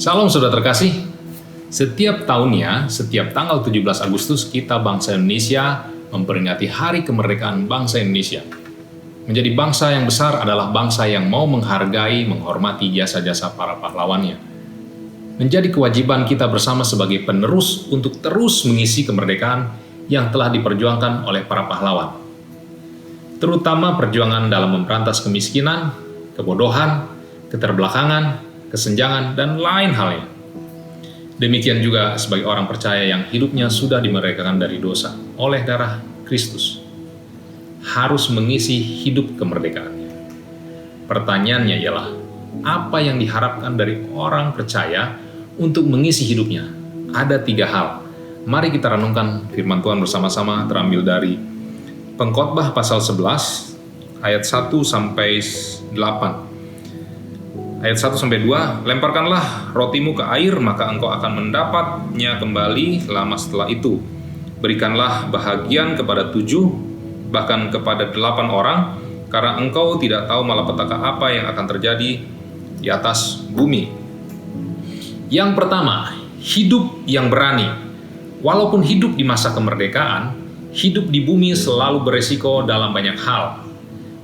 Salam saudara terkasih. Setiap tahunnya, setiap tanggal 17 Agustus, kita bangsa Indonesia memperingati Hari Kemerdekaan Bangsa Indonesia. Menjadi bangsa yang besar adalah bangsa yang mau menghargai, menghormati jasa-jasa para pahlawannya. Menjadi kewajiban kita bersama sebagai penerus untuk terus mengisi kemerdekaan yang telah diperjuangkan oleh para pahlawan. Terutama perjuangan dalam memberantas kemiskinan, kebodohan, keterbelakangan, kesenjangan, dan lain halnya. Demikian juga sebagai orang percaya yang hidupnya sudah dimerdekakan dari dosa oleh darah Kristus, harus mengisi hidup kemerdekaannya. Pertanyaannya ialah, apa yang diharapkan dari orang percaya untuk mengisi hidupnya? Ada 3 hal. Mari kita renungkan firman Tuhan bersama-sama, terambil dari Pengkhotbah pasal 11 ayat 1-8. Ayat 1-2, lemparkanlah rotimu ke air, maka engkau akan mendapatnya kembali lama setelah itu. Berikanlah bahagian kepada 7, bahkan kepada 8 orang, karena engkau tidak tahu malapetaka apa yang akan terjadi di atas bumi. Yang pertama, hidup yang berani. Walaupun hidup di masa kemerdekaan, hidup di bumi selalu beresiko dalam banyak hal,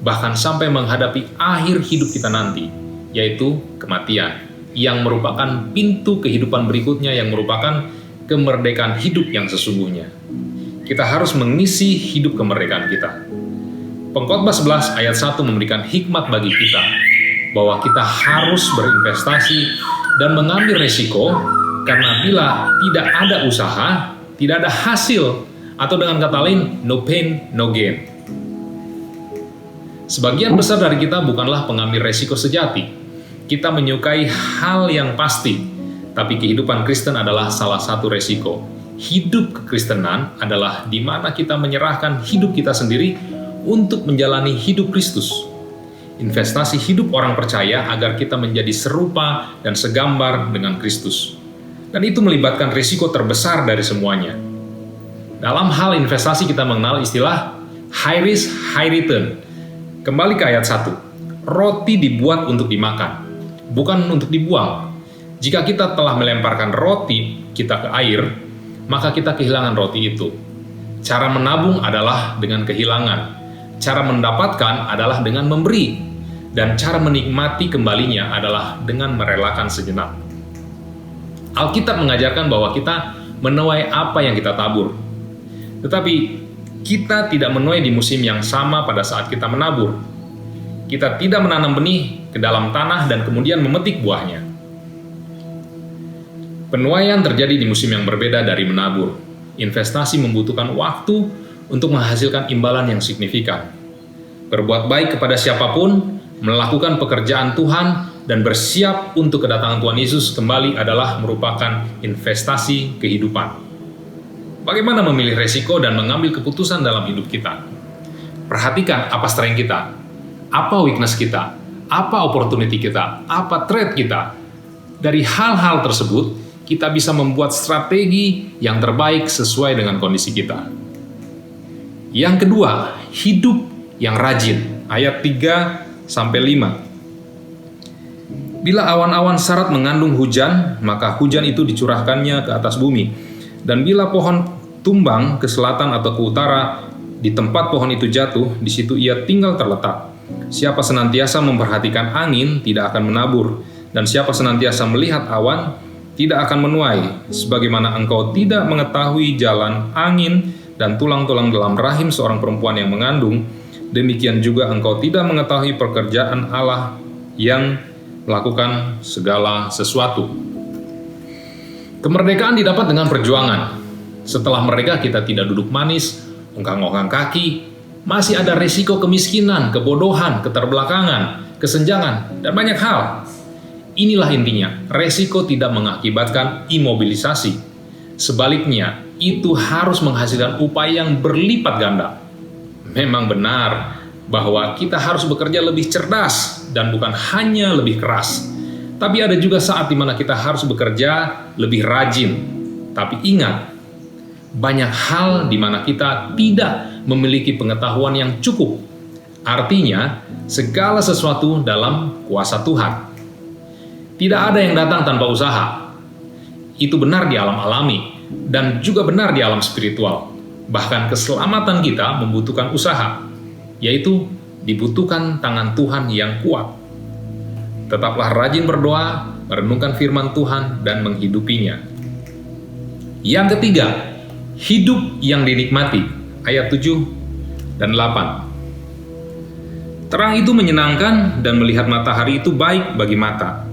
bahkan sampai menghadapi akhir hidup kita nanti, yaitu kematian, yang merupakan pintu kehidupan berikutnya, yang merupakan kemerdekaan hidup yang sesungguhnya. Kita harus mengisi hidup kemerdekaan kita. Pengkhotbah 11 ayat 1 memberikan hikmat bagi kita, bahwa kita harus berinvestasi dan mengambil resiko, karena bila tidak ada usaha, tidak ada hasil, atau dengan kata lain, no pain, no gain. Sebagian besar dari kita bukanlah pengambil resiko sejati. Kita menyukai hal yang pasti, tapi kehidupan Kristen adalah salah satu resiko. Hidup kekristenan adalah di mana kita menyerahkan hidup kita sendiri untuk menjalani hidup Kristus. Investasi hidup orang percaya agar kita menjadi serupa dan segambar dengan Kristus. Dan itu melibatkan risiko terbesar dari semuanya. Dalam hal investasi kita mengenal istilah high risk, high return. Kembali ke ayat 1. Roti dibuat untuk dimakan, bukan untuk dibuang. Jika kita telah melemparkan roti kita ke air, maka kita kehilangan roti itu. Cara menabung adalah dengan kehilangan. Cara mendapatkan adalah dengan memberi. Dan cara menikmati kembalinya adalah dengan merelakan sejenak. Alkitab mengajarkan bahwa kita menuai apa yang kita tabur. Tetapi kita tidak menuai di musim yang sama pada saat kita menabur. Kita tidak menanam benih ke dalam tanah dan kemudian memetik buahnya. Penuaian terjadi di musim yang berbeda dari menabur. Investasi membutuhkan waktu untuk menghasilkan imbalan yang signifikan. Berbuat baik kepada siapapun, melakukan pekerjaan Tuhan, dan bersiap untuk kedatangan Tuhan Yesus kembali adalah merupakan investasi kehidupan. Bagaimana memilih resiko dan mengambil keputusan dalam hidup kita? Perhatikan apa strength kita, apa weakness kita, apa opportunity kita, apa threat kita. Dari hal-hal tersebut, kita bisa membuat strategi yang terbaik sesuai dengan kondisi kita. Yang kedua, hidup yang rajin. Ayat 3-5. Bila awan-awan sarat mengandung hujan, maka hujan itu dicurahkannya ke atas bumi. Dan bila pohon tumbang ke selatan atau ke utara, di tempat pohon itu jatuh, di situ ia tinggal terletak. Siapa senantiasa memperhatikan angin tidak akan menabur, dan siapa senantiasa melihat awan tidak akan menuai. Sebagaimana engkau tidak mengetahui jalan angin dan tulang-tulang dalam rahim seorang perempuan yang mengandung, demikian juga engkau tidak mengetahui pekerjaan Allah yang melakukan segala sesuatu. Kemerdekaan didapat dengan perjuangan. Setelah merdeka kita tidak duduk manis, ongkang-ongkang kaki, masih ada risiko kemiskinan, kebodohan, keterbelakangan, kesenjangan, dan banyak hal. Inilah intinya, resiko tidak mengakibatkan imobilisasi. Sebaliknya, itu harus menghasilkan upaya yang berlipat ganda. Memang benar bahwa kita harus bekerja lebih cerdas dan bukan hanya lebih keras. Tapi ada juga saat di mana kita harus bekerja lebih rajin. Tapi ingat, banyak hal di mana kita tidak memiliki pengetahuan yang cukup. Artinya, segala sesuatu dalam kuasa Tuhan. Tidak ada yang datang tanpa usaha. Itu benar di alam alami dan juga benar di alam spiritual. Bahkan keselamatan kita membutuhkan usaha, yaitu dibutuhkan tangan Tuhan yang kuat. Tetaplah rajin berdoa, merenungkan firman Tuhan, dan menghidupinya. Yang ketiga, hidup yang dinikmati. Ayat 7 dan 8. Terang itu menyenangkan dan melihat matahari itu baik bagi mata.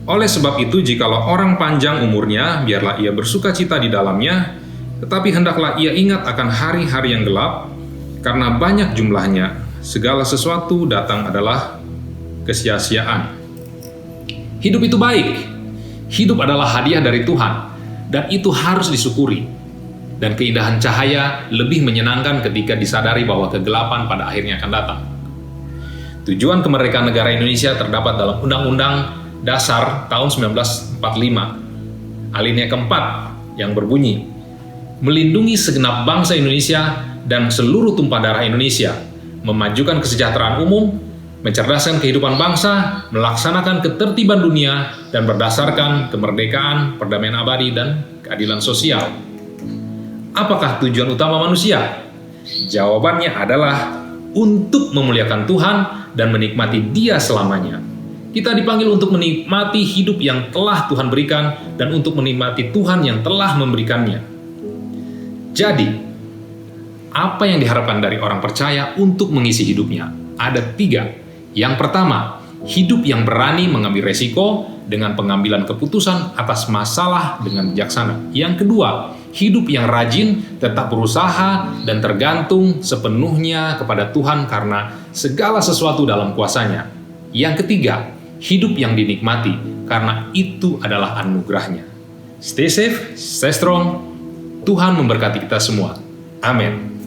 Oleh sebab itu, jikalau orang panjang umurnya, biarlah ia bersuka cita di dalamnya, tetapi hendaklah ia ingat akan hari-hari yang gelap, karena banyak jumlahnya, segala sesuatu datang adalah kesia-siaan. Hidup itu baik. Hidup adalah hadiah dari Tuhan, dan itu harus disyukuri. Dan keindahan cahaya lebih menyenangkan ketika disadari bahwa kegelapan pada akhirnya akan datang. Tujuan kemerdekaan negara Indonesia terdapat dalam Undang-Undang Dasar tahun 1945, alinea keempat yang berbunyi, melindungi segenap bangsa Indonesia dan seluruh tumpah darah Indonesia, memajukan kesejahteraan umum, mencerdaskan kehidupan bangsa, melaksanakan ketertiban dunia, dan berdasarkan kemerdekaan, perdamaian abadi, dan keadilan sosial. Apakah tujuan utama manusia? Jawabannya adalah untuk memuliakan Tuhan dan menikmati Dia selamanya. Kita dipanggil untuk menikmati hidup yang telah Tuhan berikan dan untuk menikmati Tuhan yang telah memberikannya. Jadi, apa yang diharapkan dari orang percaya untuk mengisi hidupnya? Ada 3. Yang pertama, hidup yang berani mengambil resiko dengan pengambilan keputusan atas masalah dengan bijaksana. Yang kedua, hidup yang rajin, tetap berusaha, dan tergantung sepenuhnya kepada Tuhan karena segala sesuatu dalam kuasa-Nya. Yang ketiga, hidup yang dinikmati, karena itu adalah anugerah-Nya. Stay safe, stay strong. Tuhan memberkati kita semua. Amin.